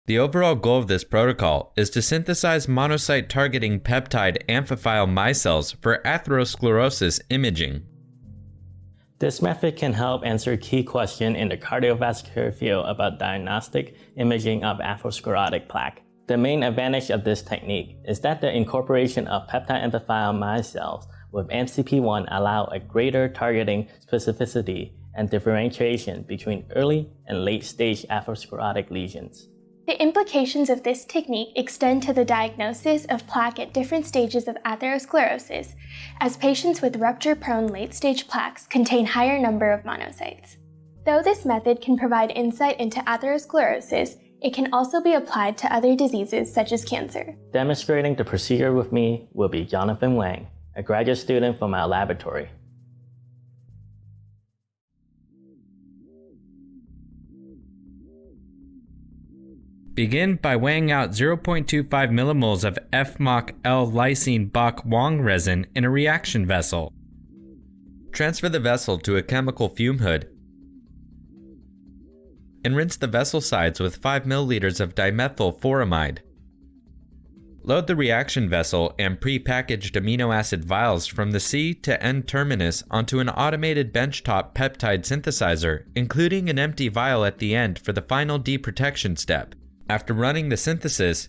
The overall goal of this protocol is to synthesize monocyte-targeting peptide amphiphile micelles for atherosclerosis imaging. This method can help answer key questions in the cardiovascular field about diagnostic imaging of atherosclerotic plaque. The main advantage of this technique is that the incorporation of peptide amphiphile micelles with MCP1 allow a greater targeting specificity and differentiation between early and late-stage atherosclerotic lesions. The implications of this technique extend to the diagnosis of plaque at different stages of atherosclerosis, as patients with rupture-prone late-stage plaques contain higher number of monocytes. Though this method can provide insight into atherosclerosis, it can also be applied to other diseases such as cancer. Demonstrating the procedure with me will be Jonathan Wang, a graduate student from our laboratory. Begin by weighing out 0.25 millimoles of F-MOC-L lysine Bach-Wang resin in a reaction vessel. Transfer the vessel to a chemical fume hood and rinse the vessel sides with 5 milliliters of dimethyl furamide. Load the reaction vessel and pre-packaged amino acid vials from the C to N terminus onto an automated benchtop peptide synthesizer, including an empty vial at the end for the final deprotection step. After running the synthesis,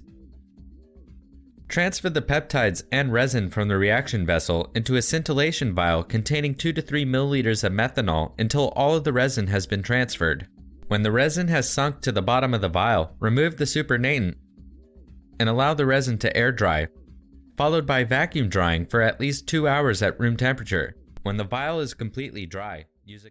transfer the peptides and resin from the reaction vessel into a scintillation vial containing 2 to 3 milliliters of methanol until all of the resin has been transferred. When the resin has sunk to the bottom of the vial, remove the supernatant and allow the resin to air dry, followed by vacuum drying for at least 2 hours at room temperature. When the vial is completely dry, use a